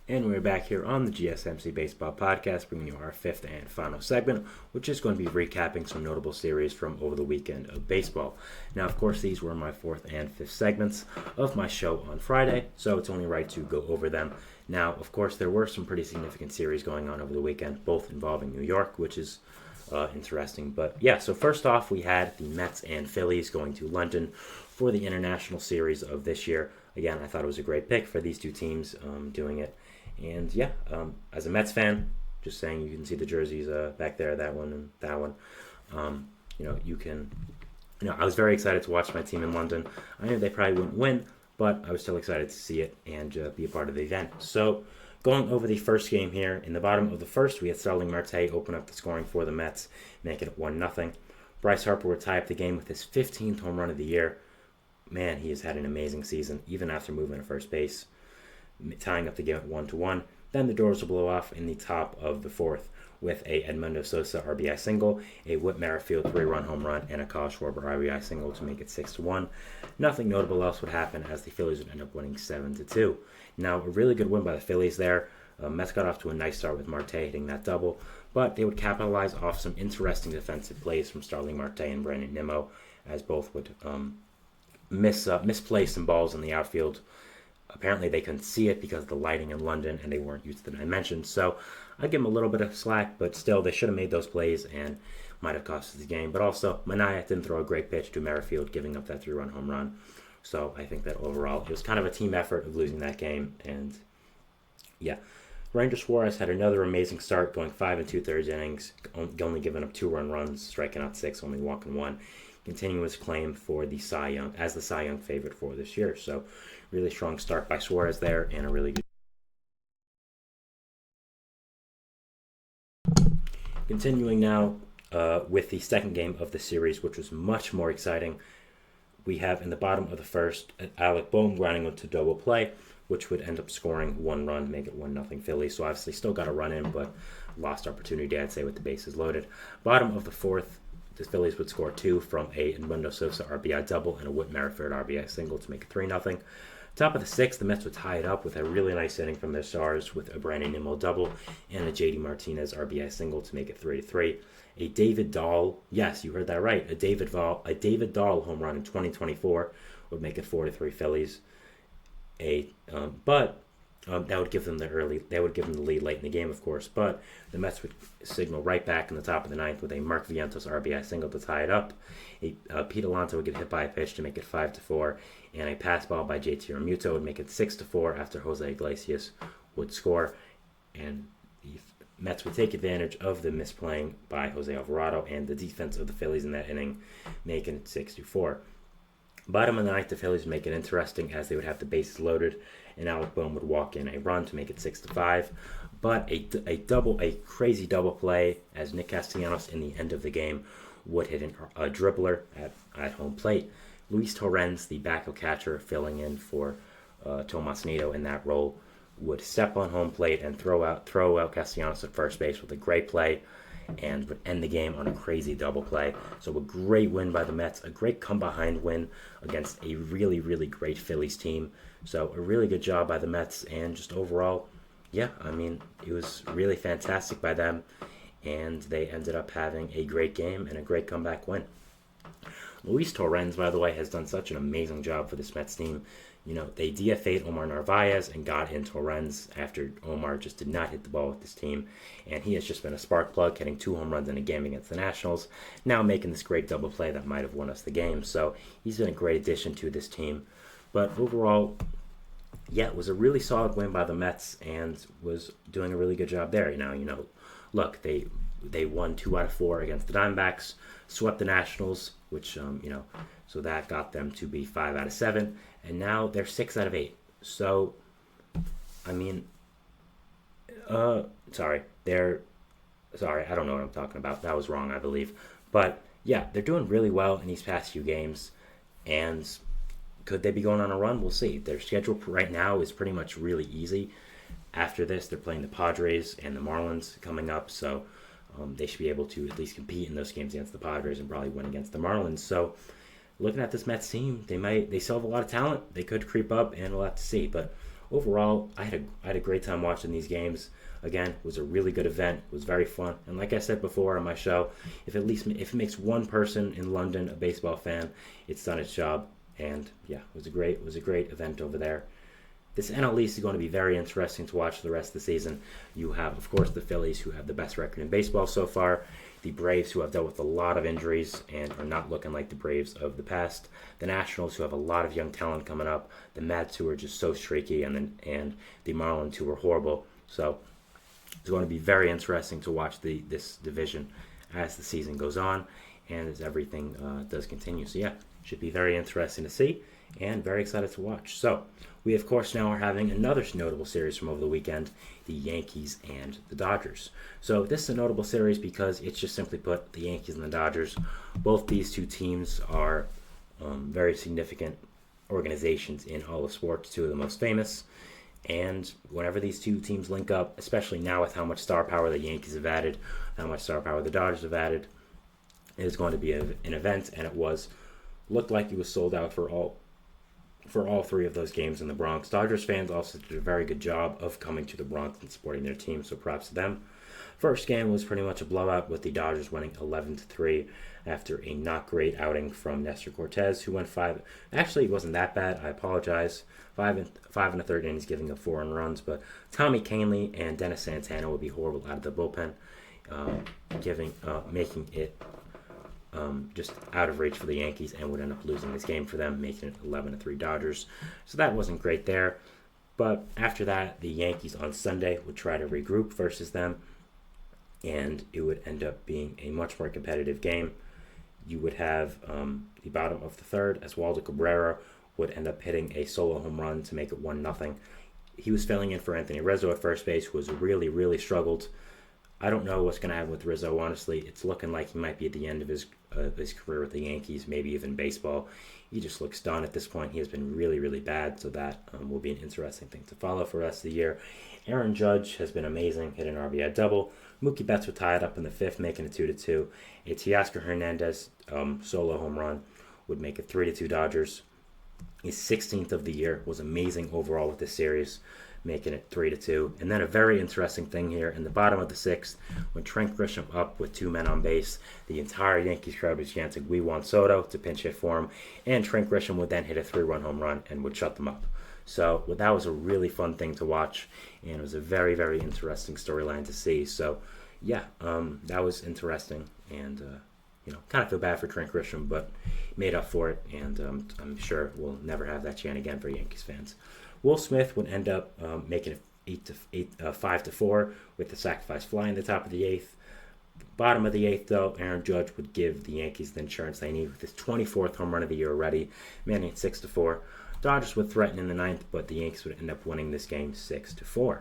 And we're back here on the GSMC Baseball Podcast, bringing you our fifth and final segment, which is going to be recapping some notable series from over the weekend of baseball. Now, of course, these were my fourth and fifth segments of my show on Friday, so it's only right to go over them. Now, of course, there were some pretty significant series going on over the weekend, both involving New York, which is interesting. But yeah, so first off, we had the Mets and Phillies going to London for the international series of this year. Again, I thought it was a great pick for these two teams doing it. And yeah, as a Mets fan, just saying, you can see the jerseys back there, that one and that one. I was very excited to watch my team in London. I knew they probably wouldn't win, but I was still excited to see it and be a part of the event. So going over the first game here, in the bottom of the first, we had Starling Marte open up the scoring for the Mets, making it 1-0. Bryce Harper would tie up the game with his 15th home run of the year. Man, he has had an amazing season, even after moving to first base, tying up the game at 1-1. Then the doors will blow off in the top of the fourth with a Edmundo Sosa RBI single, a Whit Merrifield 3-run home run, and a Kyle Schwarber RBI single to make it 6-1. Nothing notable else would happen as the Phillies would end up winning 7-2. Now, a really good win by the Phillies there. Mets got off to a nice start with Marte hitting that double, but they would capitalize off some interesting defensive plays from Starling Marte and Brandon Nimmo, as both would misplay some balls in the outfield. Apparently they couldn't see it because of the lighting in London and they weren't used to the dimensions. So I'd give them a little bit of slack, but still they should have made those plays and might have cost us the game. But also, Manaea didn't throw a great pitch to Merrifield, giving up that 3-run home run. So I think that overall it was kind of a team effort of losing that game. And yeah, Ranger Suarez had another amazing start, going 5 2/3 innings, only giving up 2 runs, striking out 6, only walking 1. Continuing his claim for the Cy Young as the Cy Young favorite for this year. So really strong start by Suarez there and a really good. Continuing now with the second game of the series, which was much more exciting. We have in the bottom of the first Alec Bohm grounding into double play, which would end up scoring 1 run to make it 1-0 Phillies. So obviously still got a run in, but lost opportunity, I'd say, with the bases loaded. Bottom of the fourth, the Phillies would score 2 from a Edmundo Sosa RBI double and a Whit Merrifield RBI single to make it 3-0. Top of the sixth, the Mets would tie it up with a really nice inning from their stars with a Brandon Nimmo double and a JD Martinez RBI single to make it 3-3. A David Dahl, yes, you heard that right, a David Dahl home run in 2024 would make it 4-3 Phillies. That would give them the lead late in the game, of course. But the Mets would signal right back in the top of the ninth with a Mark Vientos RBI single to tie it up. Pete Alonso would get hit by a pitch to make it 5-4, and a pass ball by JT Realmuto would make it 6-4 after Jose Iglesias would score, and the Mets would take advantage of the misplaying by Jose Alvarado and the defense of the Phillies in that inning, making it 6-4. Bottom of the ninth, the Phillies would make it interesting as they would have the bases loaded, and Alec Bohm would walk in a run to make it 6-5. But a crazy double play as Nick Castellanos in the end of the game would hit a dribbler at home plate. Luis Torrens, the backup catcher filling in for Tomas Nido in that role, would step on home plate and throw out Castellanos at first base with a great play, and would end the game on a crazy double play. So a great win by the Mets, a great come-behind win against a really, really great Phillies team. So a really good job by the Mets, and just overall, yeah, I mean, it was really fantastic by them, and they ended up having a great game and a great comeback win. Luis Torrens, by the way, has done such an amazing job for this Mets team. You know, they DFA'd Omar Narvaez and got in Torrens after Omar just did not hit the ball with this team. And he has just been a spark plug, hitting 2 home runs in a game against the Nationals, now making this great double play that might have won us the game. So he's been a great addition to this team. But overall, yeah, it was a really solid win by the Mets and was doing a really good job there. Look, they won 2 out of 4 against the Diamondbacks, swept the Nationals, which, so that got them to be 5 out of 7, and now they're 6 out of 8. So, I mean, I don't know what I'm talking about. That was wrong, I believe. But, yeah, they're doing really well in these past few games, and could they be going on a run? We'll see. Their schedule right now is pretty much really easy. After this, they're playing the Padres and the Marlins coming up, so they should be able to at least compete in those games against the Padres and probably win against the Marlins. So looking at this Mets team, they still have a lot of talent. They could creep up, and we'll have to see. But overall, I had a great time watching these games. Again, it was a really good event. It was very fun. And like I said before on my show, if it makes one person in London a baseball fan, it's done its job. And yeah, it was a great event over there. This NL East is going to be very interesting to watch the rest of the season. You have, of course, the Phillies, who have the best record in baseball so far. The Braves, who have dealt with a lot of injuries and are not looking like the Braves of the past. The Nationals, who have a lot of young talent coming up. The Mets, who are just so streaky, and the Marlins, who are horrible. So it's going to be very interesting to watch this division as the season goes on and as everything does continue. So yeah, should be very interesting to see and very excited to watch. So we, of course, now are having another notable series from over the weekend, the Yankees and the Dodgers. So this is a notable series because it's just simply put, the Yankees and the Dodgers. Both these two teams are very significant organizations in all of sports, two of the most famous. And whenever these two teams link up, especially now with how much star power the Yankees have added, how much star power the Dodgers have added, it is going to be an event, and looked like it was sold out for all three of those games in the Bronx. Dodgers fans also did a very good job of coming to the Bronx and supporting their team, so props to them. First game was pretty much a blowout, with the Dodgers winning 11-3 after a not great outing from Nestor Cortez, who went 5. Actually, it wasn't that bad. I apologize. 5 and a third innings, giving up 4 runs, but Tommy Kahnle and Dennis Santana would be horrible out of the bullpen, making it just out of reach for the Yankees, and would end up losing this game for them, making it 11-3 Dodgers. So that wasn't great there. But after that, the Yankees on Sunday would try to regroup versus them, and it would end up being a much more competitive game. You would have the bottom of the third, as Waldo Cabrera would end up hitting a solo home run to make it 1-0. He was filling in for Anthony Rizzo at first base, who was really, really struggled. I don't know what's going to happen with Rizzo, honestly. It's looking like he might be at the end of his career with the Yankees, maybe even baseball. He just looks done at this point. He has been really, really bad, so that will be an interesting thing to follow for the rest of the year. Aaron Judge has been amazing, hit an RBI double. Mookie Betts would tie it up in the fifth, making it 2-2. A Teoscar Hernandez solo home run would make it 3-2 Dodgers. His 16th of the year, was amazing overall with this series, making it 3-2. And then a very interesting thing here in the bottom of the sixth, when Trent Grisham up with 2 men on base, the entire Yankees crowd was chanting, "We want Soto," to pinch hit for him, and Trent Grisham would then hit a 3-run home run and would shut them up. So that was a really fun thing to watch, and it was a very, very interesting storyline to see. So yeah, that was interesting, and kind of feel bad for Trent Grisham, but made up for it, and I'm sure we'll never have that chant again for Yankees fans. Will Smith would end up making it 5-4 with the sacrifice fly in the top of the eighth. Bottom of the eighth, though, Aaron Judge would give the Yankees the insurance they need with his 24th home run of the year already, making it 6-4. Dodgers would threaten in the ninth, but the Yankees would end up winning this game 6-4.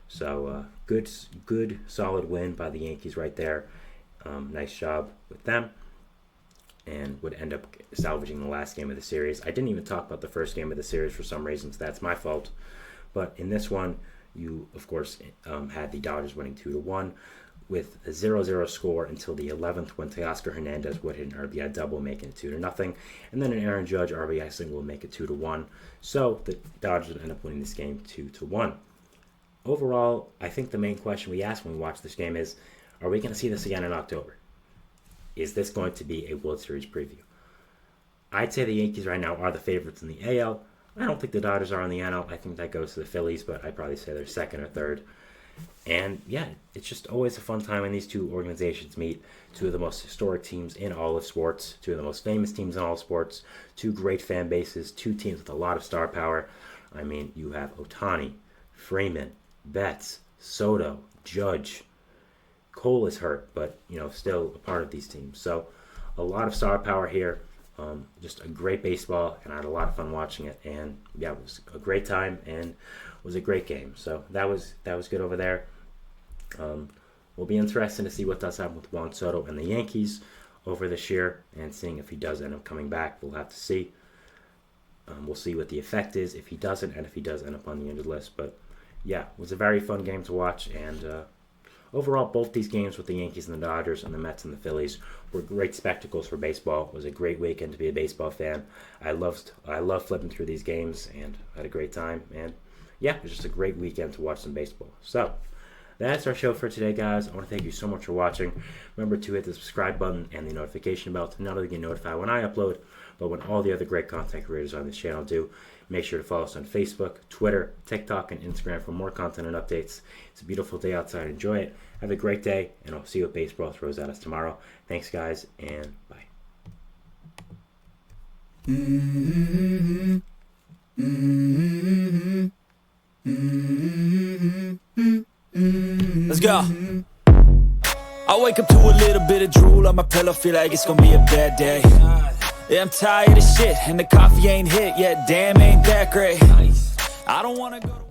So good, solid win by the Yankees right there. Nice job with them, and would end up salvaging the last game of the series. I didn't even talk about the first game of the series for some reasons. That's my fault. But in this one, you, of course, had the Dodgers winning 2-1 with a 0-0 score until the 11th, when Teoscar Hernandez would hit an RBI double, making it 2-0. And then an Aaron Judge RBI single would make it 2-1. So the Dodgers would end up winning this game 2-1. Overall, I think the main question we ask when we watch this game is, are we going to see this again in October? Is this going to be a World Series preview? I'd say the Yankees right now are the favorites in the AL. I don't think the Dodgers are in the NL. I think that goes to the Phillies, but I'd probably say they're second or third. And yeah, it's just always a fun time when these two organizations meet. Two of the most historic teams in all of sports, two of the most famous teams in all of sports, two great fan bases, two teams with a lot of star power. I mean, you have Ohtani, Freeman, Betts, Soto, Judge. Cole is hurt, but still a part of these teams. So a lot of star power here. Just a great baseball, and I had a lot of fun watching it. And yeah, it was a great time and was a great game. So that was good over there. Will be interesting to see what does happen with Juan Soto and the Yankees over this year, and seeing if he does end up coming back. We'll have to see. We'll see what the effect is if he doesn't, and if he does end up on the injured list. But yeah, it was a very fun game to watch, and overall, both these games with the Yankees and the Dodgers and the Mets and the Phillies were great spectacles for baseball. It was a great weekend to be a baseball fan. I loved flipping through these games, and had a great time. And yeah, it's just a great weekend to watch some baseball. So that's our show for today, guys. I want to thank you so much for watching. Remember to hit the subscribe button and the notification bell to not only get notified when I upload, but when all the other great content creators on this channel do. Make sure to follow us on Facebook, Twitter, TikTok, and Instagram for more content and updates. It's a beautiful day outside. Enjoy it. Have a great day, and I'll see you what baseball throws at us tomorrow. Thanks, guys, and bye. Let's go. I wake up to a little bit of drool on my pillow, feel like it's gonna be a bad day. Yeah, I'm tired of shit, and the coffee ain't hit yet, damn, ain't that great. I don't wanna go to